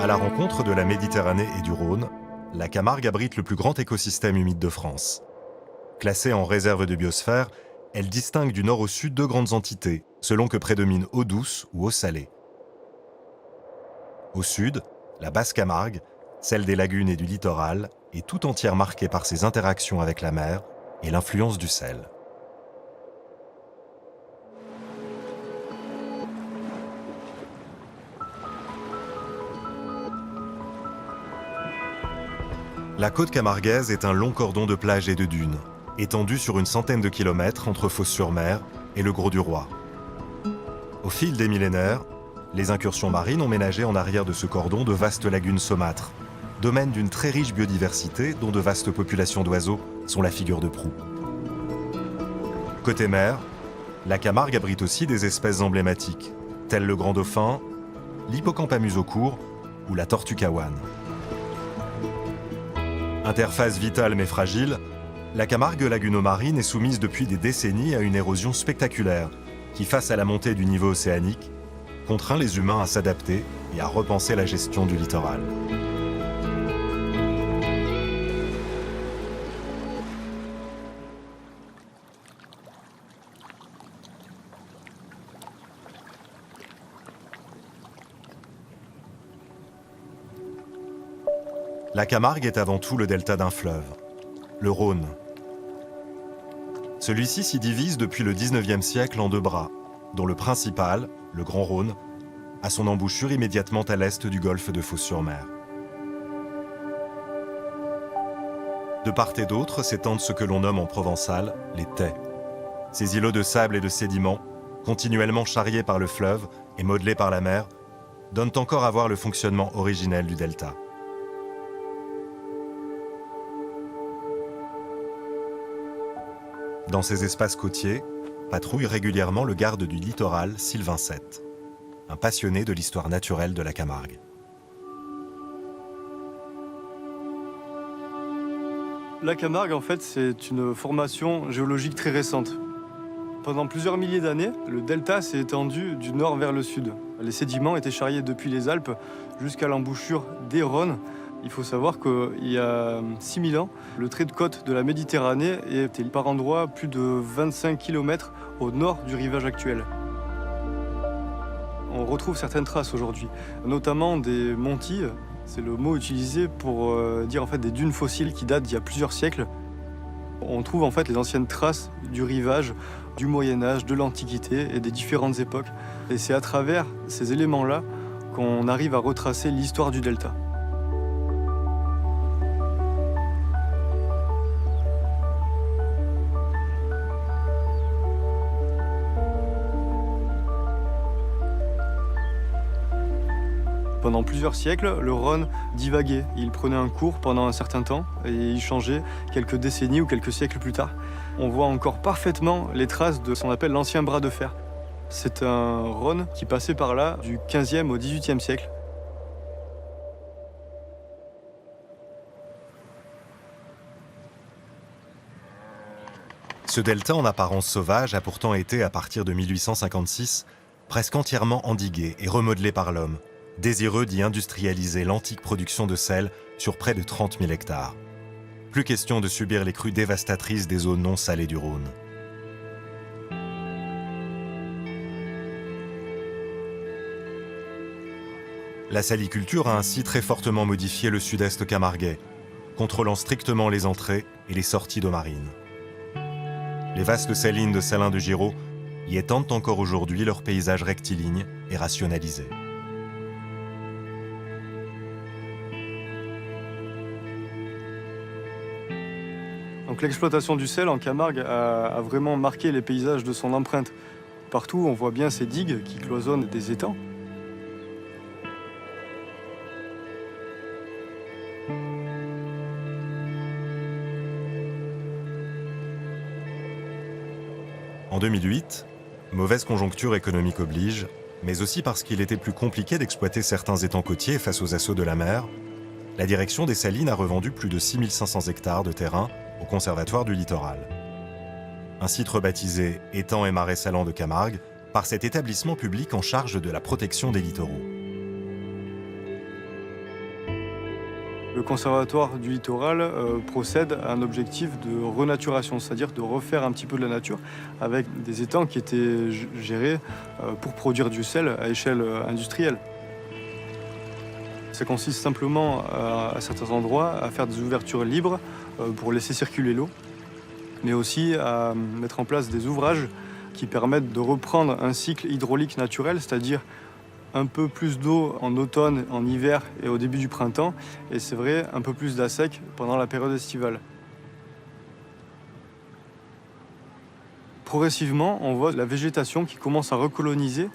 À la rencontre de la Méditerranée et du Rhône, la Camargue abrite le plus grand écosystème humide de France. Classée en réserve de biosphère, elle distingue du nord au sud deux grandes entités, selon que prédomine eau douce ou eau salée. Au sud, la basse Camargue, celle des lagunes et du littoral, est tout entière marquée par ses interactions avec la mer et l'influence du sel. La côte camarguaise est un long cordon de plages et de dunes, étendu sur une centaine de kilomètres entre Fos-sur-Mer et le Grau-du-Roi. Au fil des millénaires, les incursions marines ont ménagé en arrière de ce cordon de vastes lagunes saumâtres, domaine d'une très riche biodiversité dont de vastes populations d'oiseaux sont la figure de proue. Côté mer, la Camargue abrite aussi des espèces emblématiques, telles le grand dauphin, l'hippocampe à museau court ou la tortue caouane. Interface vitale mais fragile, la Camargue laguno-marine est soumise depuis des décennies à une érosion spectaculaire qui, face à la montée du niveau océanique, contraint les humains à s'adapter et à repenser la gestion du littoral. La Camargue est avant tout le delta d'un fleuve, le Rhône. Celui-ci s'y divise depuis le XIXe siècle en deux bras, dont le principal, le Grand Rhône, a son embouchure immédiatement à l'est du golfe de Fos-sur-Mer. De part et d'autre s'étendent ce que l'on nomme en provençal les tais. Ces îlots de sable et de sédiments, continuellement charriés par le fleuve et modelés par la mer, donnent encore à voir le fonctionnement originel du delta. Dans ces espaces côtiers, patrouille régulièrement le garde du littoral Sylvain VII, un passionné de l'histoire naturelle de la Camargue. La Camargue, en fait, c'est une formation géologique très récente. Pendant plusieurs milliers d'années, le delta s'est étendu du nord vers le sud. Les sédiments étaient charriés depuis les Alpes jusqu'à l'embouchure des Rhônes. Il faut savoir qu'il y a 6000 ans, le trait de côte de la Méditerranée était par endroits plus de 25 km au nord du rivage actuel. On retrouve certaines traces aujourd'hui, notamment des montis. C'est le mot utilisé pour dire en fait des dunes fossiles qui datent d'il y a plusieurs siècles. On trouve en fait les anciennes traces du rivage, du Moyen-Âge, de l'Antiquité et des différentes époques. Et c'est à travers ces éléments-là qu'on arrive à retracer l'histoire du delta. Pendant plusieurs siècles, le Rhône divaguait. Il prenait un cours pendant un certain temps et il changeait quelques décennies ou quelques siècles plus tard. On voit encore parfaitement les traces de ce qu'on appelle l'ancien bras de fer. C'est un Rhône qui passait par là du 15e au 18e siècle. Ce delta en apparence sauvage a pourtant été, à partir de 1856, presque entièrement endigué et remodelé par l'homme, désireux d'y industrialiser l'antique production de sel sur près de 30 000 hectares. Plus question de subir les crues dévastatrices des eaux non salées du Rhône. La saliculture a ainsi très fortement modifié le sud-est camarguais, contrôlant strictement les entrées et les sorties d'eau marine. Les vastes salines de Salins de Giraud y étendent encore aujourd'hui leur paysage rectiligne et rationalisé. Donc l'exploitation du sel en Camargue a vraiment marqué les paysages de son empreinte. Partout, on voit bien ces digues qui cloisonnent des étangs. En 2008, mauvaise conjoncture économique oblige, mais aussi parce qu'il était plus compliqué d'exploiter certains étangs côtiers face aux assauts de la mer, la direction des Salines a revendu plus de 6500 hectares de terrain au Conservatoire du Littoral. Un site rebaptisé Étangs et Marais Salants de Camargue par cet établissement public en charge de la protection des littoraux. Le Conservatoire du littoral procède à un objectif de renaturation, c'est-à-dire de refaire un petit peu de la nature avec des étangs qui étaient gérés pour produire du sel à échelle industrielle. Ça consiste simplement à certains endroits à faire des ouvertures libres pour laisser circuler l'eau, mais aussi à mettre en place des ouvrages qui permettent de reprendre un cycle hydraulique naturel, c'est-à-dire un peu plus d'eau en automne, en hiver et au début du printemps, et c'est vrai, un peu plus d'assec pendant la période estivale. Progressivement, on voit la végétation qui commence à recoloniser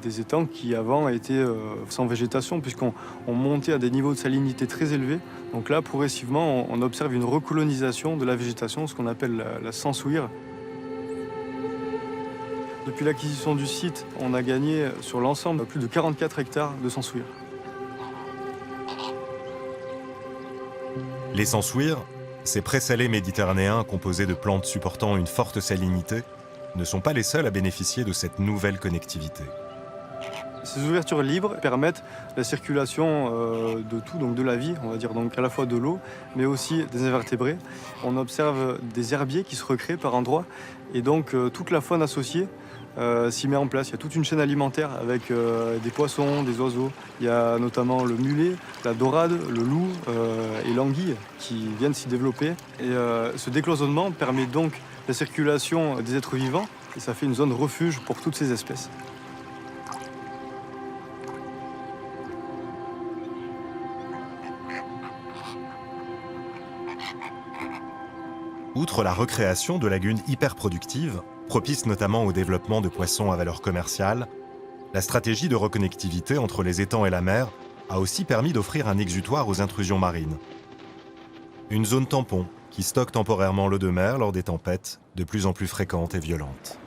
des étangs qui avant étaient sans végétation, puisqu'on montait à des niveaux de salinité très élevés. Donc là, progressivement, on observe une recolonisation de la végétation, ce qu'on appelle la sansouire. Depuis l'acquisition du site, on a gagné sur l'ensemble plus de 44 hectares de sansouire. Les sansouires, ces présalés méditerranéens composés de plantes supportant une forte salinité, ne sont pas les seuls à bénéficier de cette nouvelle connectivité. Ces ouvertures libres permettent la circulation de tout, donc de la vie, on va dire, donc à la fois de l'eau, mais aussi des invertébrés. On observe des herbiers qui se recréent par endroits, et donc toute la faune associée s'y met en place. Il y a toute une chaîne alimentaire avec des poissons, des oiseaux. Il y a notamment le mulet, la dorade, le loup et l'anguille qui viennent s'y développer. Et ce décloisonnement permet donc la circulation des êtres vivants, et ça fait une zone refuge pour toutes ces espèces. Outre la recréation de lagunes hyper productives, propices notamment au développement de poissons à valeur commerciale, la stratégie de reconnectivité entre les étangs et la mer a aussi permis d'offrir un exutoire aux intrusions marines. Une zone tampon qui stocke temporairement l'eau de mer lors des tempêtes de plus en plus fréquentes et violentes.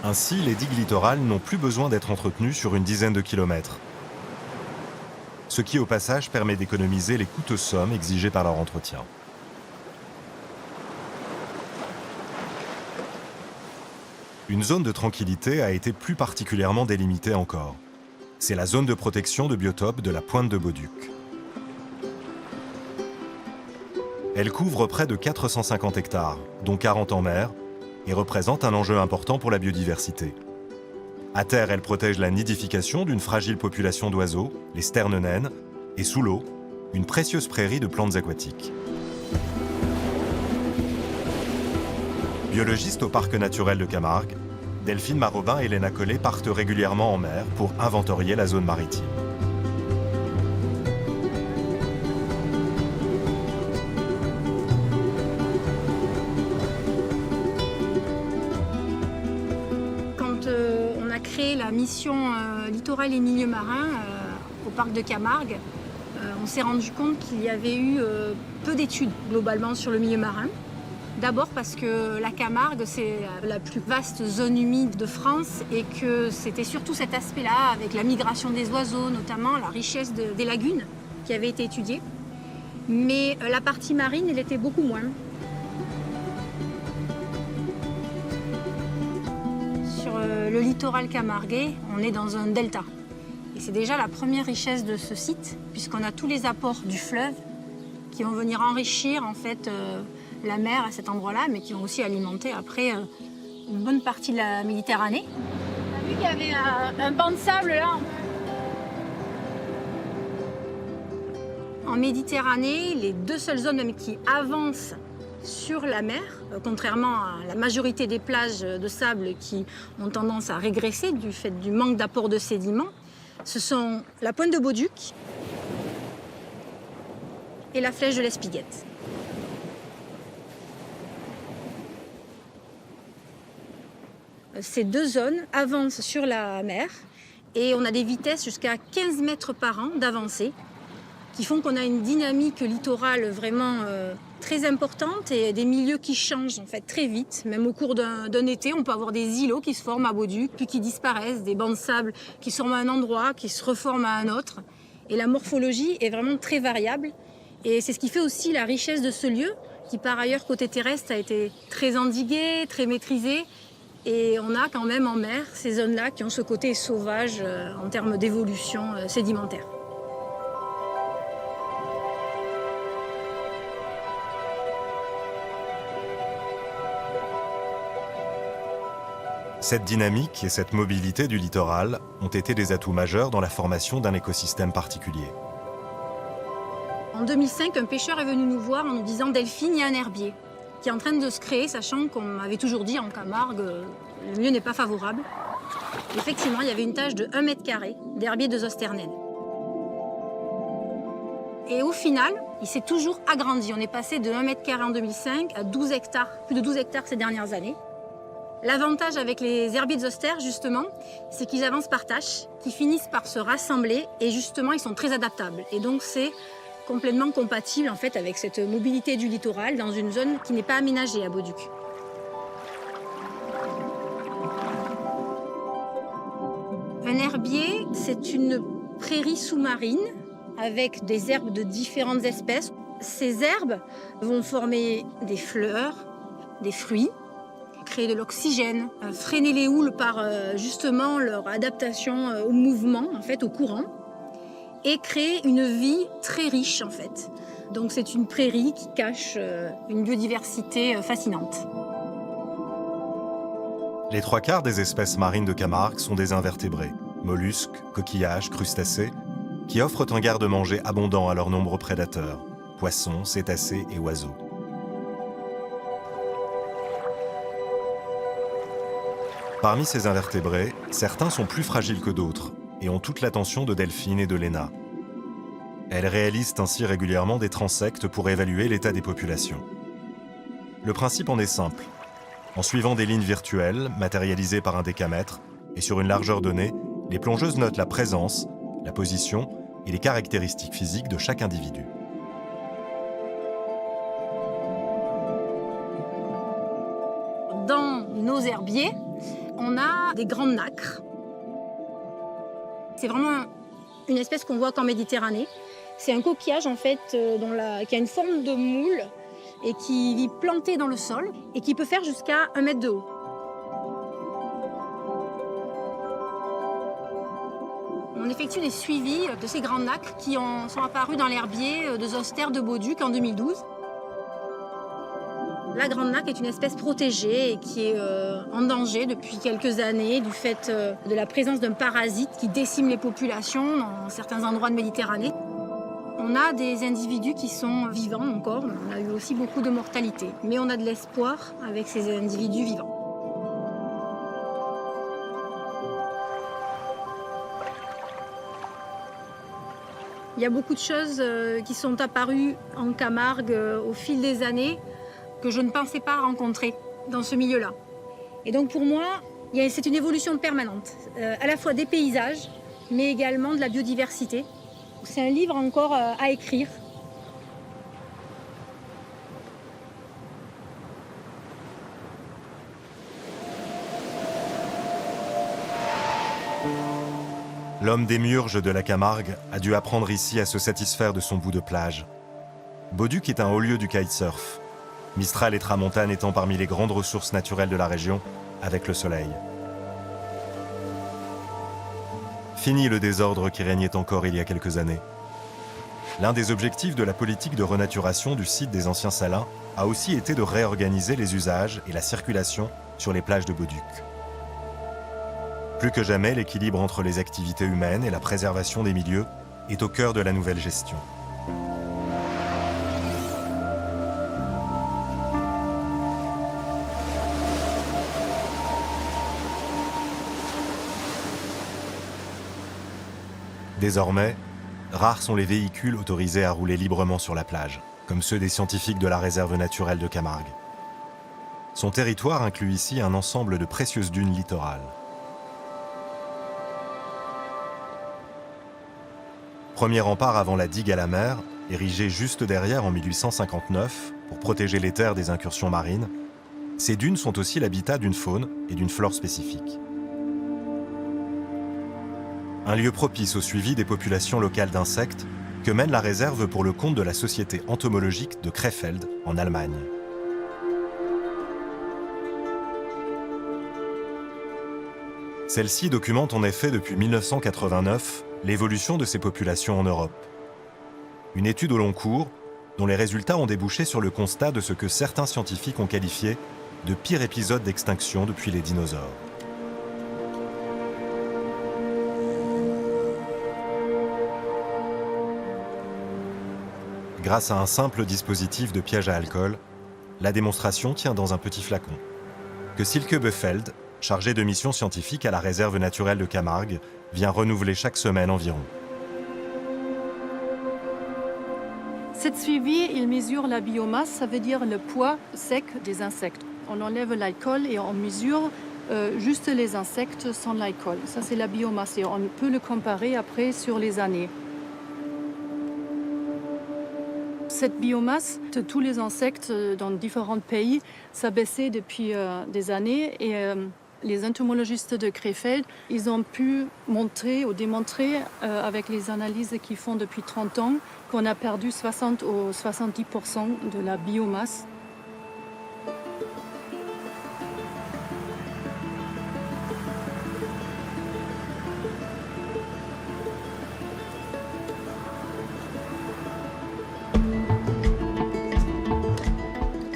Ainsi, les digues littorales n'ont plus besoin d'être entretenues sur une dizaine de kilomètres, ce qui au passage permet d'économiser les coûteuses sommes exigées par leur entretien. Une zone de tranquillité a été plus particulièrement délimitée encore. C'est la zone de protection de biotope de la Pointe de Bauduc. Elle couvre près de 450 hectares, dont 40 en mer, et représente un enjeu important pour la biodiversité. À terre, elle protège la nidification d'une fragile population d'oiseaux, les sternes naines, et sous l'eau, une précieuse prairie de plantes aquatiques. Biologistes au parc naturel de Camargue, Delphine Marobin et Léna Collet partent régulièrement en mer pour inventorier la zone maritime. La mission littoral et milieu marin au parc de Camargue, on s'est rendu compte qu'il y avait eu peu d'études globalement sur le milieu marin. D'abord parce que la Camargue, c'est la plus vaste zone humide de France et que c'était surtout cet aspect-là, avec la migration des oiseaux, notamment la richesse des lagunes qui avait été étudiée. Mais la partie marine, elle était beaucoup moins. Le littoral camarguais, on est dans un delta. Et c'est déjà la première richesse de ce site, puisqu'on a tous les apports du fleuve qui vont venir enrichir en fait, la mer à cet endroit-là, mais qui vont aussi alimenter après une bonne partie de la Méditerranée. On a vu qu'il y avait un banc de sable là. En Méditerranée, les deux seules zones même qui avancent sur la mer, contrairement à la majorité des plages de sable qui ont tendance à régresser du fait du manque d'apport de sédiments, ce sont la Pointe de Bauduc et la Flèche de l'Espiguette. Ces deux zones avancent sur la mer et on a des vitesses jusqu'à 15 mètres par an d'avancée qui font qu'on a une dynamique littorale vraiment très importante et des milieux qui changent en fait très vite. Même au cours d'un été, on peut avoir des îlots qui se forment à Bauduc, puis qui disparaissent, des bancs de sable qui se forment à un endroit, qui se reforment à un autre. Et la morphologie est vraiment très variable. Et c'est ce qui fait aussi la richesse de ce lieu, qui par ailleurs, côté terrestre, a été très endigué, très maîtrisé. Et on a quand même en mer ces zones-là qui ont ce côté sauvage en termes d'évolution sédimentaire. Cette dynamique et cette mobilité du littoral ont été des atouts majeurs dans la formation d'un écosystème particulier. En 2005, un pêcheur est venu nous voir en nous disant « Delphine, il y a un herbier qui est en train de se créer, sachant qu'on m'avait toujours dit en Camargue, le milieu n'est pas favorable. » Effectivement, il y avait une tâche de 1 mètre carré d'herbier de Zosternenne. Et au final, il s'est toujours agrandi. On est passé de 1 mètre carré en 2005 à 12 hectares, plus de 12 hectares ces dernières années. L'avantage avec les herbiers de Zoster, justement, c'est qu'ils avancent par tâches, qu'ils finissent par se rassembler et justement, ils sont très adaptables. Et donc, c'est complètement compatible en fait avec cette mobilité du littoral dans une zone qui n'est pas aménagée à Bauduc. Un herbier, c'est une prairie sous-marine avec des herbes de différentes espèces. Ces herbes vont former des fleurs, des fruits, créer de l'oxygène, freiner les houles par justement leur adaptation au mouvement, en fait, au courant, et créer une vie très riche en fait. Donc c'est une prairie qui cache une biodiversité fascinante. Les 3/4 des espèces marines de Camargue sont des invertébrés, mollusques, coquillages, crustacés, qui offrent un garde-manger abondant à leurs nombreux prédateurs, poissons, cétacés et oiseaux. Parmi ces invertébrés, certains sont plus fragiles que d'autres et ont toute l'attention de Delphine et de Léna. Elles réalisent ainsi régulièrement des transects pour évaluer l'état des populations. Le principe en est simple. En suivant des lignes virtuelles, matérialisées par un décamètre, et sur une largeur donnée, les plongeuses notent la présence, la position et les caractéristiques physiques de chaque individu. Dans nos herbiers, on a des grandes nacres. C'est vraiment une espèce qu'on voit qu'en Méditerranée. C'est un coquillage en fait qui a une forme de moule et qui vit planté dans le sol et qui peut faire jusqu'à 1 mètre de haut. On effectue des suivis de ces grandes nacres qui sont apparues dans l'herbier de Zoster de Bauduc en 2012. La grande nacre est une espèce protégée et qui est en danger depuis quelques années du fait de la présence d'un parasite qui décime les populations dans certains endroits de Méditerranée. On a des individus qui sont vivants encore, on a eu aussi beaucoup de mortalité, mais on a de l'espoir avec ces individus vivants. Il y a beaucoup de choses qui sont apparues en Camargue au fil des années que je ne pensais pas rencontrer dans ce milieu-là. Et donc pour moi, c'est une évolution permanente, à la fois des paysages, mais également de la biodiversité. C'est un livre encore à écrire. L'homme des Murges de la Camargue a dû apprendre ici à se satisfaire de son bout de plage. Bauduc est un haut lieu du kitesurf, Mistral et Tramontane étant parmi les grandes ressources naturelles de la région, avec le soleil. Fini le désordre qui régnait encore il y a quelques années. L'un des objectifs de la politique de renaturation du site des anciens salins a aussi été de réorganiser les usages et la circulation sur les plages de Bauduc. Plus que jamais, l'équilibre entre les activités humaines et la préservation des milieux est au cœur de la nouvelle gestion. Désormais, rares sont les véhicules autorisés à rouler librement sur la plage, comme ceux des scientifiques de la réserve naturelle de Camargue. Son territoire inclut ici un ensemble de précieuses dunes littorales. Premier rempart avant la digue à la mer, érigée juste derrière en 1859 pour protéger les terres des incursions marines, ces dunes sont aussi l'habitat d'une faune et d'une flore spécifiques. Un lieu propice au suivi des populations locales d'insectes que mène la réserve pour le compte de la société entomologique de Krefeld en Allemagne. Celle-ci documente en effet depuis 1989 l'évolution de ces populations en Europe. Une étude au long cours, dont les résultats ont débouché sur le constat de ce que certains scientifiques ont qualifié de pire épisode d'extinction depuis les dinosaures. Grâce à un simple dispositif de piège à alcool, la démonstration tient dans un petit flacon, que Silke Boefeld, chargé de mission scientifique à la réserve naturelle de Camargue, vient renouveler chaque semaine environ. Cette suivi, il mesure la biomasse, ça veut dire le poids sec des insectes. On enlève l'alcool et on mesure juste les insectes sans l'alcool. Ça, c'est la biomasse et on peut le comparer après sur les années. Cette biomasse de tous les insectes dans différents pays, ça baissait depuis des années et les entomologistes de Krefeld, ils ont pu montrer ou démontrer avec les analyses qu'ils font depuis 30 ans qu'on a perdu 60 ou 70% de la biomasse.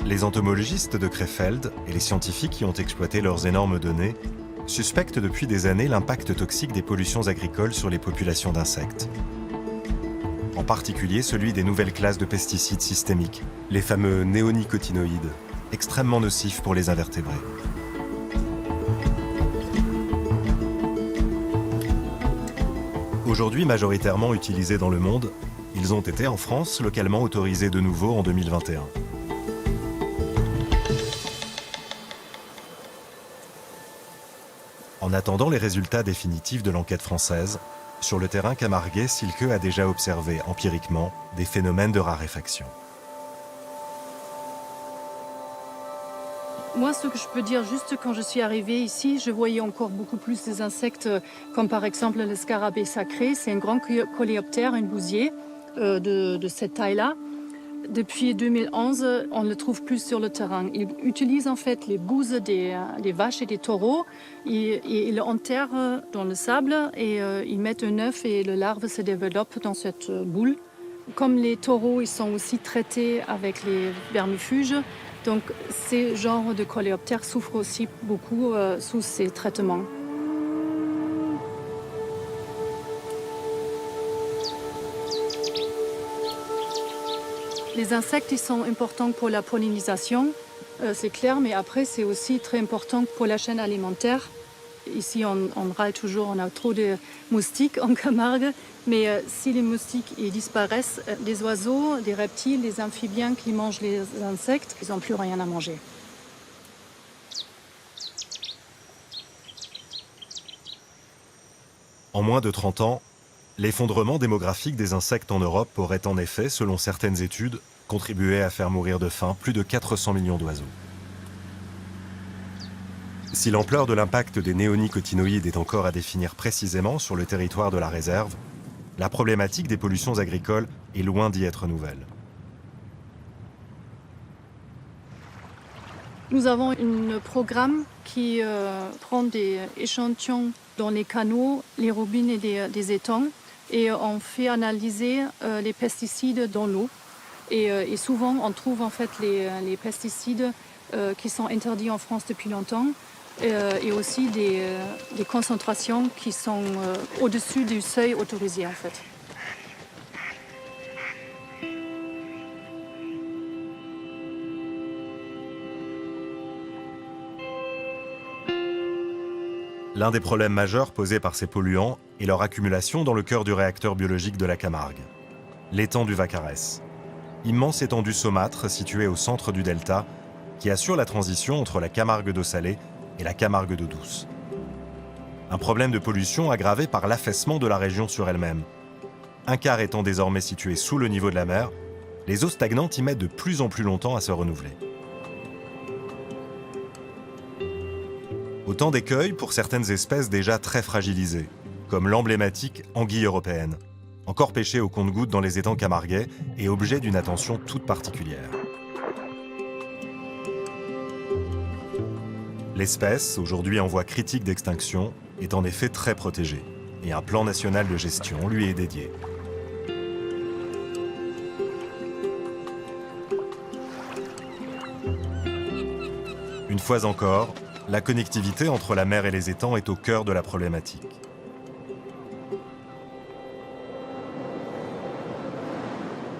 Les entomologistes de Krefeld et les scientifiques qui ont exploité leurs énormes données suspectent depuis des années l'impact toxique des pollutions agricoles sur les populations d'insectes. En particulier celui des nouvelles classes de pesticides systémiques, les fameux néonicotinoïdes, extrêmement nocifs pour les invertébrés. Aujourd'hui majoritairement utilisés dans le monde, ils ont été en France localement autorisés de nouveau en 2021. En attendant les résultats définitifs de l'enquête française, sur le terrain camarguais, Silke a déjà observé empiriquement des phénomènes de raréfaction. Moi, ce que je peux dire, juste quand je suis arrivée ici, je voyais encore beaucoup plus des insectes, comme par exemple le scarabée sacré. C'est un grand coléoptère, un bousier de cette taille-là. Depuis 2011, on le trouve plus sur le terrain. Ils utilisent en fait les bouses des vaches et des taureaux. Ils l'enterrent dans le sable et ils mettent un œuf et le larve se développe dans cette boule. Comme les taureaux, ils sont aussi traités avec les vermifuges. Donc ces genres de coléoptères souffrent aussi beaucoup sous ces traitements. Les insectes, ils sont importants pour la pollinisation, c'est clair, mais après, c'est aussi très important pour la chaîne alimentaire. Ici, on râle toujours, on a trop de moustiques en Camargue, mais si les moustiques ils disparaissent, les oiseaux, les reptiles, les amphibiens qui mangent les insectes, ils n'ont plus rien à manger. En moins de 30 ans, l'effondrement démographique des insectes en Europe aurait en effet, selon certaines études, contribué à faire mourir de faim plus de 400 millions d'oiseaux. Si l'ampleur de l'impact des néonicotinoïdes est encore à définir précisément sur le territoire de la réserve, la problématique des pollutions agricoles est loin d'y être nouvelle. Nous avons un programme qui prend des échantillons dans les canaux, les robines et des étangs et on fait analyser les pesticides dans l'eau. Et souvent, on trouve en fait les pesticides qui sont interdits en France depuis longtemps et aussi des concentrations qui sont au-dessus du seuil autorisé en fait. L'un des problèmes majeurs posés par ces polluants est leur accumulation dans le cœur du réacteur biologique de la Camargue, l'étang du Vacarès. Immense étendue saumâtre située au centre du delta qui assure la transition entre la Camargue d'eau salée et la Camargue d'eau douce. Un problème de pollution aggravé par l'affaissement de la région sur elle-même. Un quart étant désormais situé sous le niveau de la mer, les eaux stagnantes y mettent de plus en plus longtemps à se renouveler. Autant d'écueils pour certaines espèces déjà très fragilisées, comme l'emblématique anguille européenne, encore pêchée au compte-gouttes dans les étangs camarguais et objet d'une attention toute particulière. L'espèce, aujourd'hui en voie critique d'extinction, est en effet très protégé et un plan national de gestion lui est dédié. Une fois encore, la connectivité entre la mer et les étangs est au cœur de la problématique.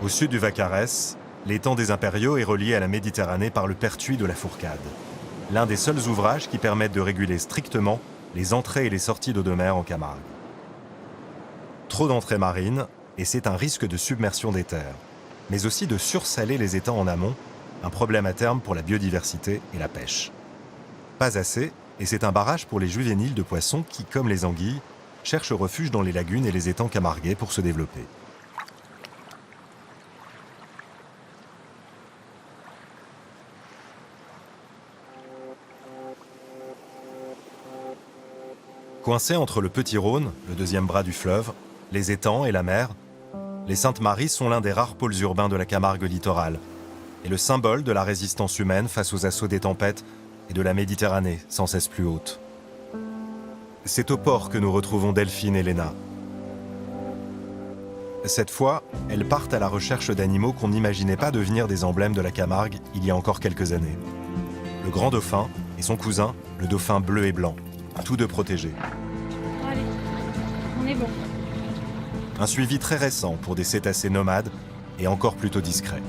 Au sud du Vaccarès, l'étang des Impériaux est relié à la Méditerranée par le pertuis de la Fourcade, l'un des seuls ouvrages qui permettent de réguler strictement les entrées et les sorties d'eau de mer en Camargue. Trop d'entrées marines, et c'est un risque de submersion des terres, mais aussi de sursaler les étangs en amont, un problème à terme pour la biodiversité et la pêche. Pas assez, et c'est un barrage pour les juvéniles de poissons qui, comme les anguilles, cherchent refuge dans les lagunes et les étangs camarguais pour se développer. Coincés entre le Petit Rhône, le deuxième bras du fleuve, les étangs et la mer, les Saintes-Maries sont l'un des rares pôles urbains de la Camargue littorale et le symbole de la résistance humaine face aux assauts des tempêtes et de la Méditerranée sans cesse plus haute. C'est au port que nous retrouvons Delphine et Léna. Cette fois, elles partent à la recherche d'animaux qu'on n'imaginait pas devenir des emblèmes de la Camargue il y a encore quelques années. Le grand dauphin et son cousin, le dauphin bleu et blanc, tous deux protégés. Allez, on est bon. Un suivi très récent pour des cétacés nomades et encore plutôt discrets.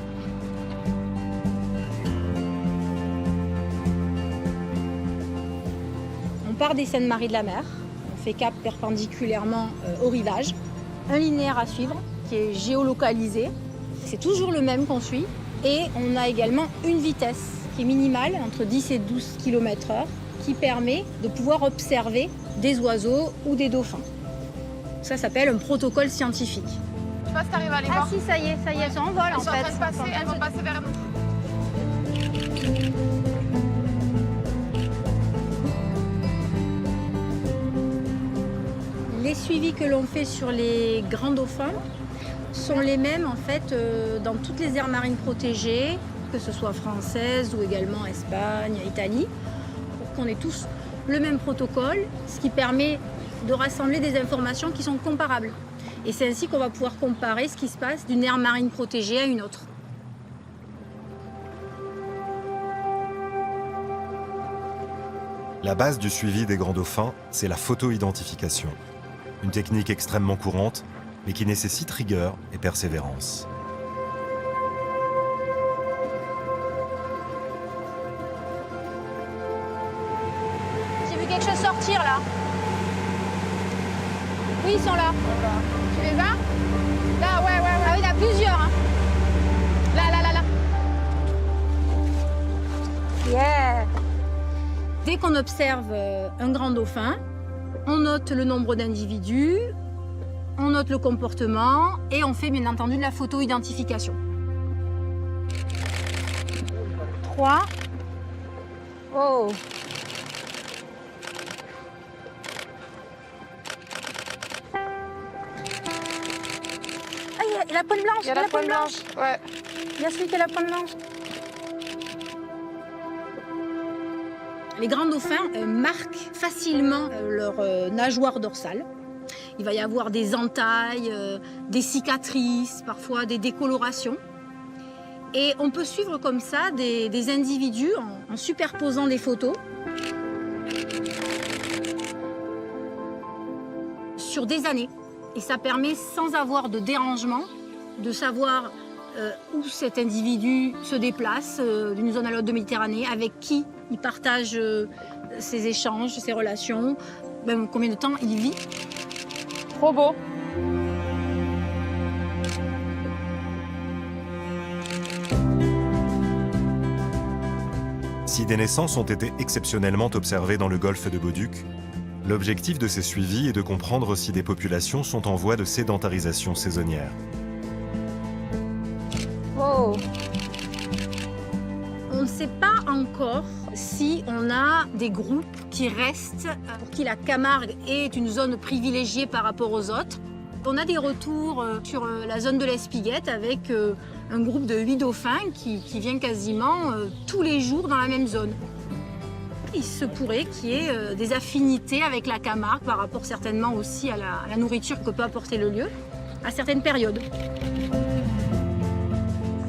On part des Saintes-Maries de la Mer, on fait cap perpendiculairement au rivage. Un linéaire à suivre qui est géolocalisé, c'est toujours le même qu'on suit. Et on a également une vitesse qui est minimale, entre 10 et 12 km/h, qui permet de pouvoir observer des oiseaux ou des dauphins. Ça s'appelle un protocole scientifique. Je sais pas si t'arrives à les Ah voir. si, ça y est, elles sont en vol Elles en sont en fait. train de passer, elles vont passer vers nous. Les suivis que l'on fait sur les grands dauphins sont les mêmes en fait dans toutes les aires marines protégées, que ce soit françaises ou également Espagne, Italie, pour qu'on ait tous le même protocole, ce qui permet de rassembler des informations qui sont comparables. Et c'est ainsi qu'on va pouvoir comparer ce qui se passe d'une aire marine protégée à une autre. La base du suivi des grands dauphins, c'est la photo-identification. Une technique extrêmement courante, mais qui nécessite rigueur et persévérance. J'ai vu quelque chose sortir là. Oui, ils sont là. Tu les as? Là, ouais. Ah oui, il y en a plusieurs. Hein. Là. Yeah. Dès qu'on observe un grand dauphin, on note le nombre d'individus, on note le comportement et on fait bien entendu de la photo-identification. 3. Oh. Ah, il y a la pointe blanche. Il y a la pointe blanche. Ouais. Il y a celui qui a la pointe blanche. Les grands dauphins marquent facilement leur nageoire dorsale. Il va y avoir des entailles, des cicatrices, parfois des décolorations. Et on peut suivre comme ça des individus en superposant des photos sur des années. Et ça permet, sans avoir de dérangement, de savoir où cet individu se déplace d'une zone à l'autre de Méditerranée, avec qui il partage ses échanges, ses relations, même combien de temps il vit. Trop beau. Si des naissances ont été exceptionnellement observées dans le golfe de Bauduc, l'objectif de ces suivis est de comprendre si des populations sont en voie de sédentarisation saisonnière. Oh. On ne sait pas encore si on a des groupes qui restent, pour qui la Camargue est une zone privilégiée par rapport aux autres. On a des retours sur la zone de l'Espiguette avec un groupe de 8 dauphins qui vient quasiment tous les jours dans la même zone. il se pourrait qu'il y ait des affinités avec la Camargue par rapport certainement aussi à la nourriture que peut apporter le lieu à certaines périodes.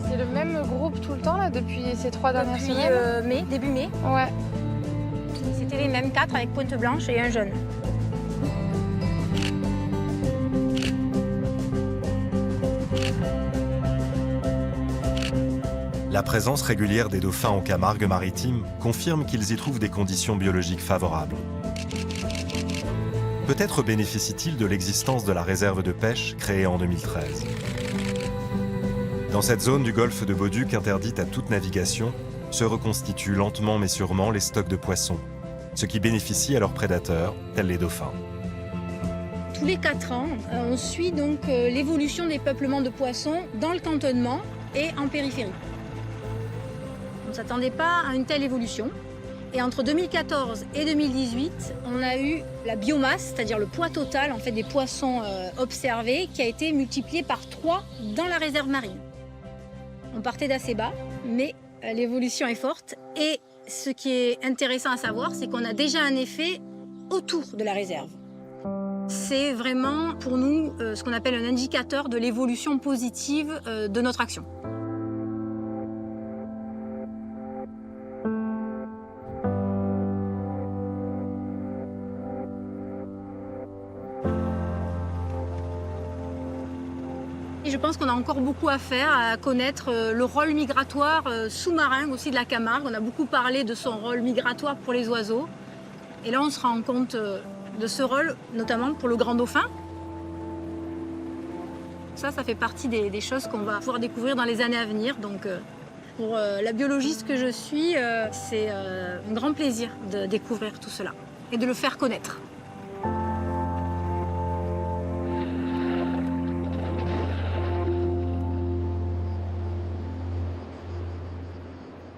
C'est le même groupe tout le temps là depuis ces 3 dernières Depuis semaines début mai, Ouais. c'était les mêmes 4 avec pointe blanche et un jeune. La présence régulière des dauphins en Camargue maritime confirme qu'ils y trouvent des conditions biologiques favorables. Peut-être bénéficient-ils de l'existence de la réserve de pêche créée en 2013. Dans cette zone du golfe de Bauduc interdite à toute navigation, se reconstituent lentement mais sûrement les stocks de poissons, ce qui bénéficie à leurs prédateurs, tels les dauphins. Tous les 4 ans, on suit donc l'évolution des peuplements de poissons dans le cantonnement et en périphérie. On ne s'attendait pas à une telle évolution. Et entre 2014 et 2018, on a eu la biomasse, c'est-à-dire le poids total en fait, des poissons observés, qui a été multiplié par 3 dans la réserve marine. On partait d'assez bas, mais l'évolution est forte. Et ce qui est intéressant à savoir, c'est qu'on a déjà un effet autour de la réserve. C'est vraiment pour nous ce qu'on appelle un indicateur de l'évolution positive de notre action. Et je pense qu'on a encore beaucoup à faire, à connaître le rôle migratoire sous-marin aussi de la Camargue. On a beaucoup parlé de son rôle migratoire pour les oiseaux. Et là, on se rend compte de ce rôle, notamment pour le grand dauphin. Ça fait partie des choses qu'on va pouvoir découvrir dans les années à venir. Donc, pour la biologiste que je suis, c'est un grand plaisir de découvrir tout cela et de le faire connaître.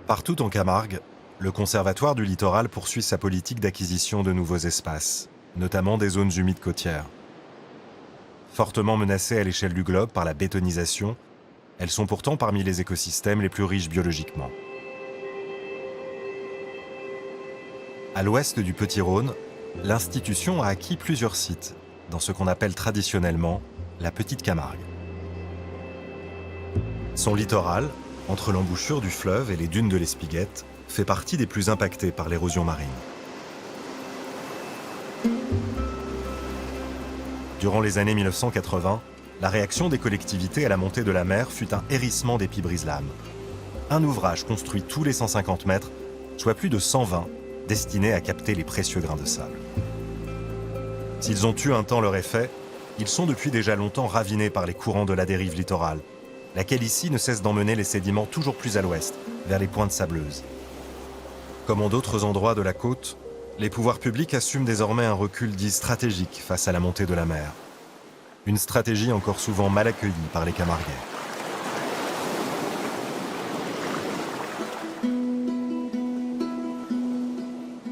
Partout en Camargue, le Conservatoire du littoral poursuit sa politique d'acquisition de nouveaux espaces, notamment des zones humides côtières. Fortement menacées à l'échelle du globe par la bétonisation, elles sont pourtant parmi les écosystèmes les plus riches biologiquement. À l'ouest du Petit-Rhône, l'institution a acquis plusieurs sites, dans ce qu'on appelle traditionnellement la Petite Camargue. Son littoral, entre l'embouchure du fleuve et les dunes de l'Espiguette, fait partie des plus impactés par l'érosion marine. Durant les années 1980, la réaction des collectivités à la montée de la mer fut un hérissement d'épis brise-lames. Un ouvrage construit tous les 150 mètres, soit plus de 120, destiné à capter les précieux grains de sable. S'ils ont eu un temps leur effet, ils sont depuis déjà longtemps ravinés par les courants de la dérive littorale, laquelle ici ne cesse d'emmener les sédiments toujours plus à l'ouest, vers les pointes sableuses. Comme en d'autres endroits de la côte, les pouvoirs publics assument désormais un recul dit stratégique face à la montée de la mer. Une stratégie encore souvent mal accueillie par les Camarguais.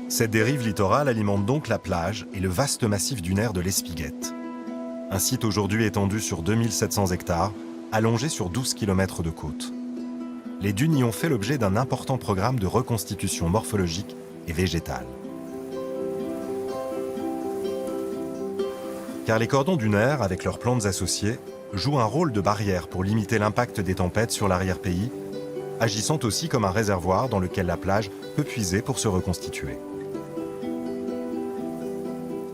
Cette dérive littorale alimente donc la plage et le vaste massif dunaire de l'Espiguette. Un site aujourd'hui étendu sur 2700 hectares, allongé sur 12 km de côte. Les dunes y ont fait l'objet d'un important programme de reconstitution morphologique et végétale. Car les cordons dunaires, avec leurs plantes associées, jouent un rôle de barrière pour limiter l'impact des tempêtes sur l'arrière-pays, agissant aussi comme un réservoir dans lequel la plage peut puiser pour se reconstituer.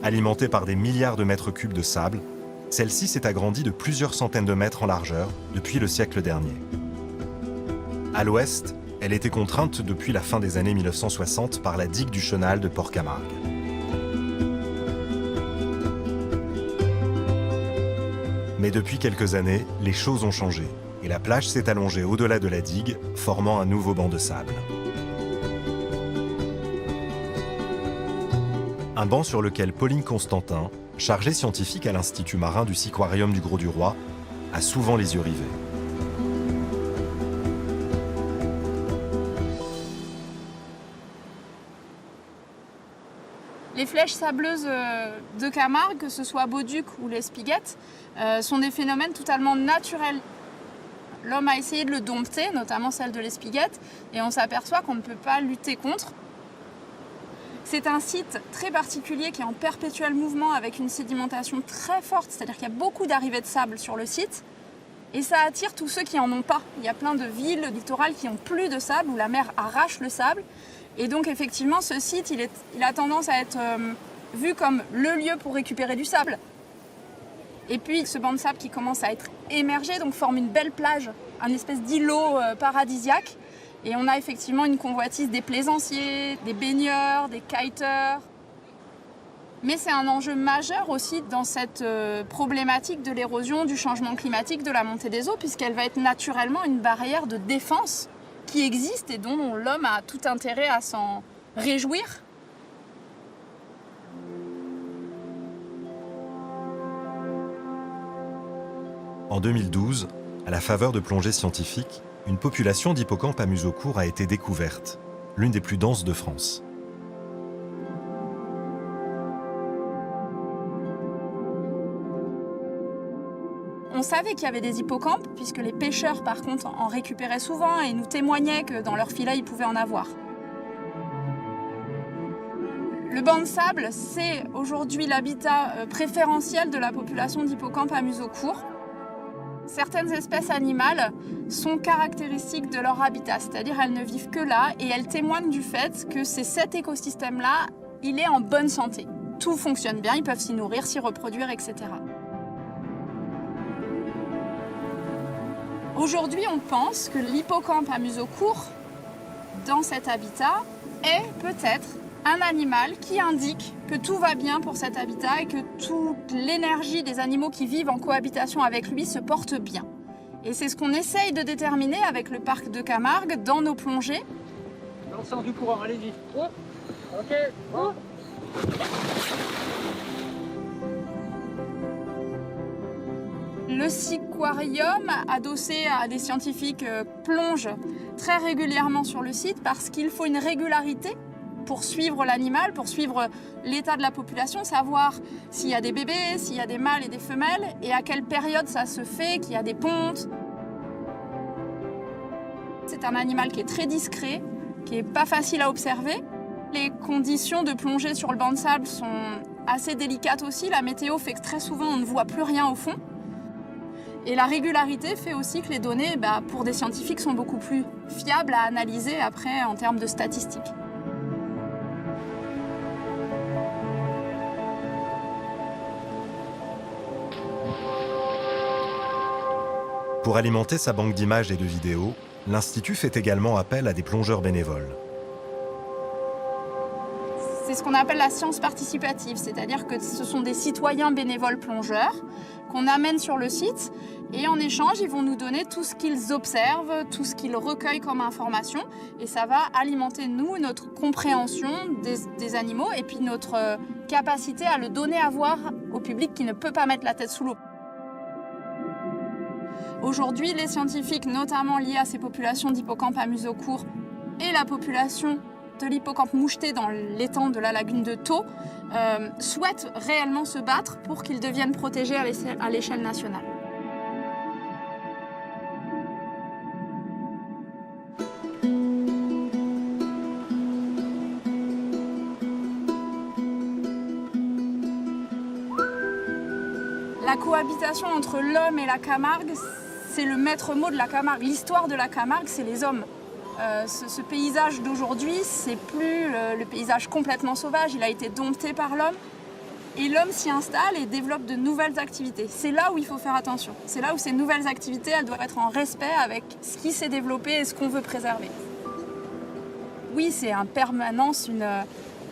Alimentée par des milliards de mètres cubes de sable, celle-ci s'est agrandie de plusieurs centaines de mètres en largeur depuis le siècle dernier. À l'ouest, elle était contrainte depuis la fin des années 1960 par la digue du Chenal de Port-Camargue. Mais depuis quelques années, les choses ont changé et la plage s'est allongée au-delà de la digue, formant un nouveau banc de sable. Un banc sur lequel Pauline Constantin, chargée scientifique à l'Institut marin du Siquarium du Grau-du-Roi, a souvent les yeux rivés. Les flèches sableuses de Camargue, que ce soit Bauduc ou l'Espiguette, sont des phénomènes totalement naturels. L'homme a essayé de le dompter, notamment celle de l'Espiguette, et on s'aperçoit qu'on ne peut pas lutter contre. C'est un site très particulier qui est en perpétuel mouvement avec une sédimentation très forte, c'est-à-dire qu'il y a beaucoup d'arrivées de sable sur le site. Et ça attire tous ceux qui n'en ont pas. Il y a plein de villes littorales qui n'ont plus de sable, où la mer arrache le sable. Et donc effectivement, ce site, il a tendance à être vu comme le lieu pour récupérer du sable. Et puis ce banc de sable qui commence à être émergé, donc forme une belle plage, un espèce d'îlot paradisiaque. Et on a effectivement une convoitise des plaisanciers, des baigneurs, des kiteurs. Mais c'est un enjeu majeur aussi dans cette problématique de l'érosion, du changement climatique, de la montée des eaux, puisqu'elle va être naturellement une barrière de défense qui existe et dont l'homme a tout intérêt à s'en réjouir. En 2012, à la faveur de plongées scientifiques, une population d'hippocampes à museau court a été découverte, l'une des plus denses de France. On savait qu'il y avait des hippocampes, puisque les pêcheurs, par contre, en récupéraient souvent et nous témoignaient que dans leur filet, ils pouvaient en avoir. Le banc de sable, c'est aujourd'hui l'habitat préférentiel de la population d'hippocampes à museau court. Certaines espèces animales sont caractéristiques de leur habitat, c'est-à-dire elles ne vivent que là et elles témoignent du fait que cet écosystème-là, il est en bonne santé. Tout fonctionne bien, ils peuvent s'y nourrir, s'y reproduire, etc. Aujourd'hui, on pense que l'hippocampe à museau court, dans cet habitat, est peut-être un animal qui indique que tout va bien pour cet habitat et que toute l'énergie des animaux qui vivent en cohabitation avec lui se porte bien. Et c'est ce qu'on essaye de déterminer avec le parc de Camargue dans nos plongées. Dans le sens du courant, allez-y. Oh. Ok. Oh. Le Siquarium, adossé à des scientifiques, plonge très régulièrement sur le site parce qu'il faut une régularité pour suivre l'animal, pour suivre l'état de la population, savoir s'il y a des bébés, s'il y a des mâles et des femelles, et à quelle période ça se fait, qu'il y a des pontes. C'est un animal qui est très discret, qui n'est pas facile à observer. Les conditions de plongée sur le banc de sable sont assez délicates aussi. La météo fait que très souvent on ne voit plus rien au fond. Et la régularité fait aussi que les données, pour des scientifiques, sont beaucoup plus fiables à analyser après en termes de statistiques. Pour alimenter sa banque d'images et de vidéos, l'Institut fait également appel à des plongeurs bénévoles. C'est ce qu'on appelle la science participative, c'est-à-dire que ce sont des citoyens bénévoles plongeurs qu'on amène sur le site et en échange, ils vont nous donner tout ce qu'ils observent, tout ce qu'ils recueillent comme information et ça va alimenter, nous, notre compréhension des animaux et puis notre capacité à le donner à voir au public qui ne peut pas mettre la tête sous l'eau. Aujourd'hui, les scientifiques, notamment liés à ces populations d'hippocampes à museau court et la population de l'hippocampe moucheté dans l'étang de la lagune de Thau, souhaitent réellement se battre pour qu'ils deviennent protégés à l'échelle nationale. La cohabitation entre l'homme et la Camargue, c'est le maître mot de la Camargue. L'histoire de la Camargue, c'est les hommes. Ce paysage d'aujourd'hui, c'est plus le paysage complètement sauvage, il a été dompté par l'homme. Et l'homme s'y installe et développe de nouvelles activités. C'est là où il faut faire attention. C'est là où ces nouvelles activités, elles doivent être en respect avec ce qui s'est développé et ce qu'on veut préserver. Oui, c'est en permanence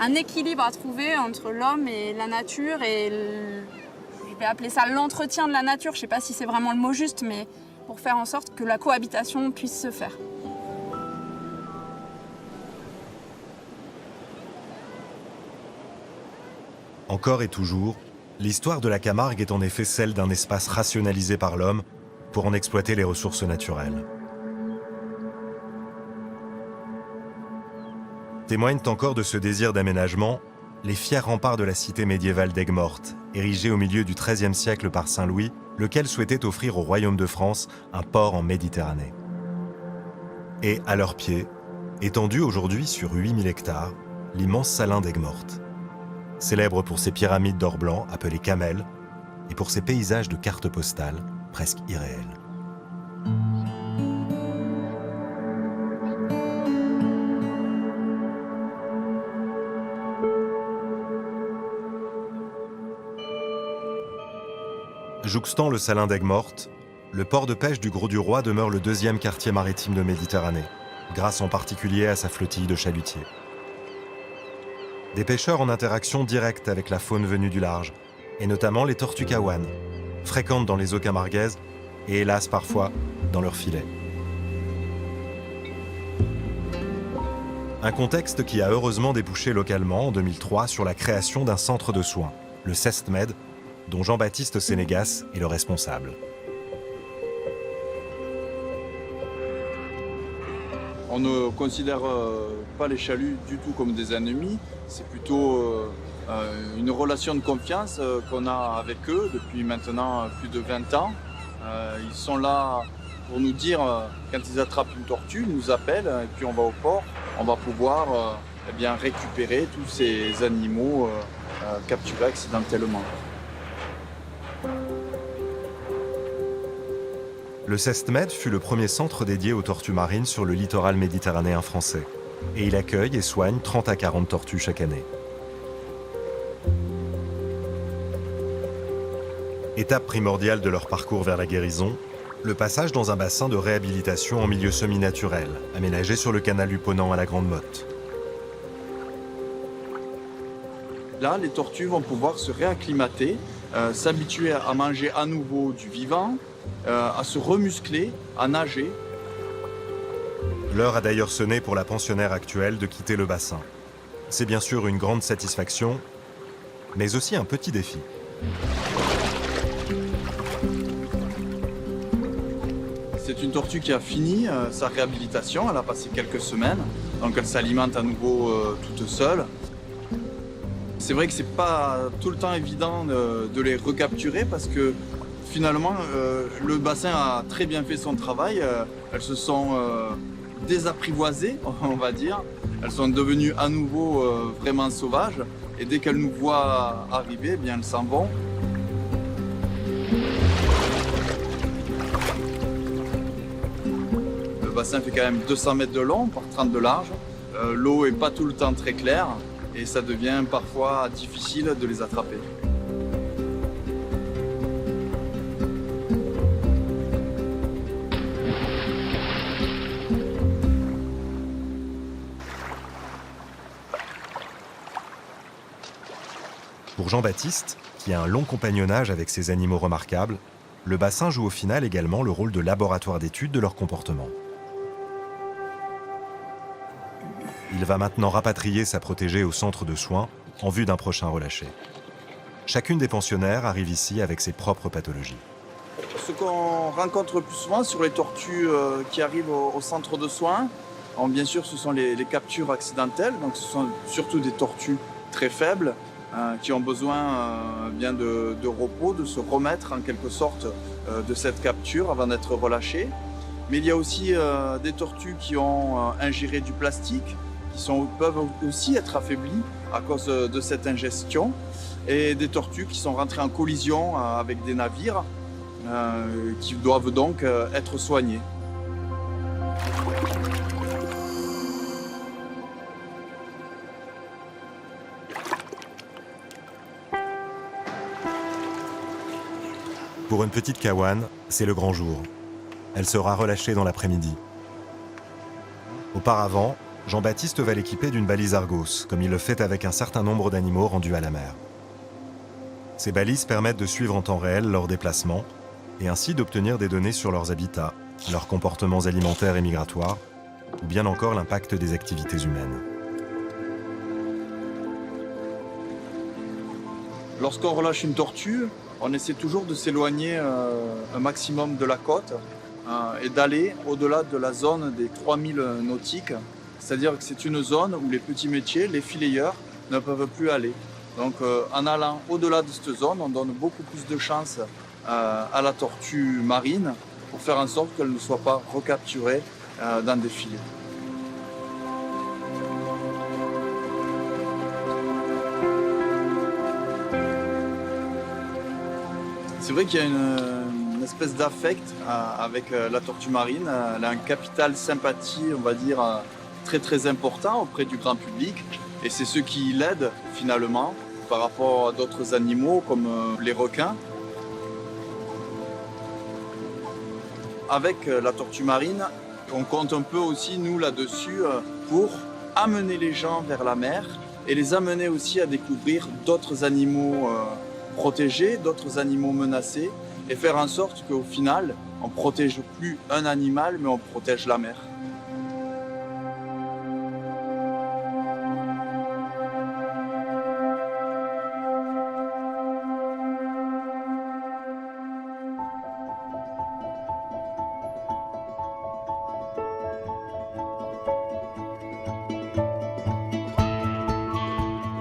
un équilibre à trouver entre l'homme et la nature et je vais appeler ça l'entretien de la nature. Je ne sais pas si c'est vraiment le mot juste, mais pour faire en sorte que la cohabitation puisse se faire. Encore et toujours, l'histoire de la Camargue est en effet celle d'un espace rationalisé par l'homme pour en exploiter les ressources naturelles. Témoignent encore de ce désir d'aménagement les fiers remparts de la cité médiévale d'Aigues-Mortes, érigée au milieu du XIIIe siècle par Saint Louis, lequel souhaitait offrir au royaume de France un port en Méditerranée. Et à leurs pieds, étendue aujourd'hui sur 8000 hectares, l'immense salin d'Aigues-Mortes. Célèbre pour ses pyramides d'or blanc appelées camels et pour ses paysages de cartes postales presque irréels. Jouxtant le salin d'Aigues-Mortes, le port de pêche du Grau-du-Roi demeure le deuxième quartier maritime de Méditerranée, grâce en particulier à sa flottille de chalutiers. Des pêcheurs en interaction directe avec la faune venue du large, et notamment les tortues kawan, fréquentes dans les eaux camarguaises et hélas parfois dans leurs filets. Un contexte qui a heureusement débouché localement en 2003 sur la création d'un centre de soins, le CESTMED, dont Jean-Baptiste Sénégas est le responsable. On ne considère pas les chaluts du tout comme des ennemis, c'est plutôt une relation de confiance qu'on a avec eux depuis maintenant plus de 20 ans. Ils sont là pour nous dire, quand ils attrapent une tortue, ils nous appellent et puis on va au port, on va pouvoir récupérer tous ces animaux capturés accidentellement. Le CESTMED fut le premier centre dédié aux tortues marines sur le littoral méditerranéen français. Et il accueille et soigne 30 à 40 tortues chaque année. Étape primordiale de leur parcours vers la guérison, le passage dans un bassin de réhabilitation en milieu semi-naturel, aménagé sur le canal du Ponant à la Grande Motte. Là, les tortues vont pouvoir se réacclimater, s'habituer à manger à nouveau du vivant, à se remuscler, à nager. L'heure a d'ailleurs sonné pour la pensionnaire actuelle de quitter le bassin. C'est bien sûr une grande satisfaction, mais aussi un petit défi. C'est une tortue qui a fini sa réhabilitation, elle a passé quelques semaines, donc elle s'alimente à nouveau toute seule. C'est vrai que c'est pas tout le temps évident de les recapturer parce que finalement le bassin a très bien fait son travail, elles se sont désapprivoisées, on va dire. Elles sont devenues à nouveau vraiment sauvages et dès qu'elles nous voient arriver, eh bien elles s'en vont. Le bassin fait quand même 200 mètres de long par 30 de large. L'eau n'est pas tout le temps très claire et ça devient parfois difficile de les attraper. Pour Jean-Baptiste, qui a un long compagnonnage avec ces animaux remarquables, le bassin joue au final également le rôle de laboratoire d'étude de leur comportement. Il va maintenant rapatrier sa protégée au centre de soins en vue d'un prochain relâché. Chacune des pensionnaires arrive ici avec ses propres pathologies. Ce qu'on rencontre le plus souvent sur les tortues qui arrivent au centre de soins, bien sûr ce sont les captures accidentelles, donc ce sont surtout des tortues très faibles qui ont besoin bien de repos, de se remettre en quelque sorte de cette capture avant d'être relâchées. Mais il y a aussi des tortues qui ont ingéré du plastique, qui peuvent aussi être affaiblies à cause de cette ingestion, et des tortues qui sont rentrées en collision avec des navires qui doivent donc être soignées. Pour une petite kawan, c'est le grand jour. Elle sera relâchée dans l'après-midi. Auparavant, Jean-Baptiste va l'équiper d'une balise Argos, comme il le fait avec un certain nombre d'animaux rendus à la mer. Ces balises permettent de suivre en temps réel leurs déplacements et ainsi d'obtenir des données sur leurs habitats, leurs comportements alimentaires et migratoires, ou bien encore l'impact des activités humaines. Lorsqu'on relâche une tortue, on essaie toujours de s'éloigner un maximum de la côte et d'aller au-delà de la zone des 3000 nautiques. C'est-à-dire que c'est une zone où les petits métiers, les fileyeurs, ne peuvent plus aller. Donc en allant au-delà de cette zone, on donne beaucoup plus de chance à la tortue marine pour faire en sorte qu'elle ne soit pas recapturée dans des filets. C'est vrai qu'il y a une espèce d'affect avec la tortue marine. Elle a un capital sympathie, on va dire, très très important auprès du grand public. Et c'est ce qui l'aide finalement par rapport à d'autres animaux comme les requins. Avec la tortue marine, on compte un peu aussi, nous, là-dessus, pour amener les gens vers la mer et les amener aussi à découvrir d'autres animaux protégés, d'autres animaux menacés, et faire en sorte qu'au final, on ne protège plus un animal, mais on protège la mer.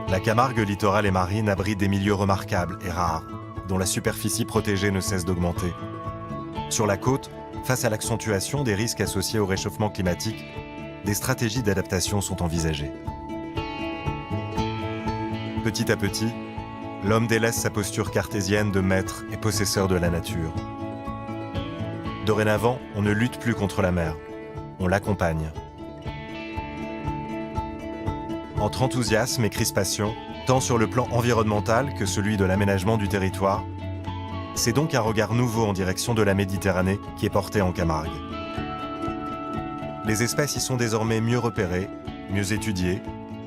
La Camargue littorale et marine abrite des milieux remarquables et rares, dont la superficie protégée ne cesse d'augmenter. Sur la côte, face à l'accentuation des risques associés au réchauffement climatique, des stratégies d'adaptation sont envisagées. Petit à petit, l'homme délaisse sa posture cartésienne de maître et possesseur de la nature. Dorénavant, on ne lutte plus contre la mer, on l'accompagne. Entre enthousiasme et crispation, tant sur le plan environnemental que celui de l'aménagement du territoire, c'est donc un regard nouveau en direction de la Méditerranée qui est porté en Camargue. Les espèces y sont désormais mieux repérées, mieux étudiées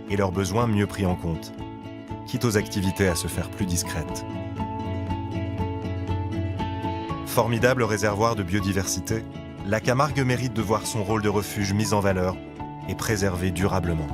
et leurs besoins mieux pris en compte, quitte aux activités à se faire plus discrètes. Formidable réservoir de biodiversité, la Camargue mérite de voir son rôle de refuge mis en valeur et préservé durablement.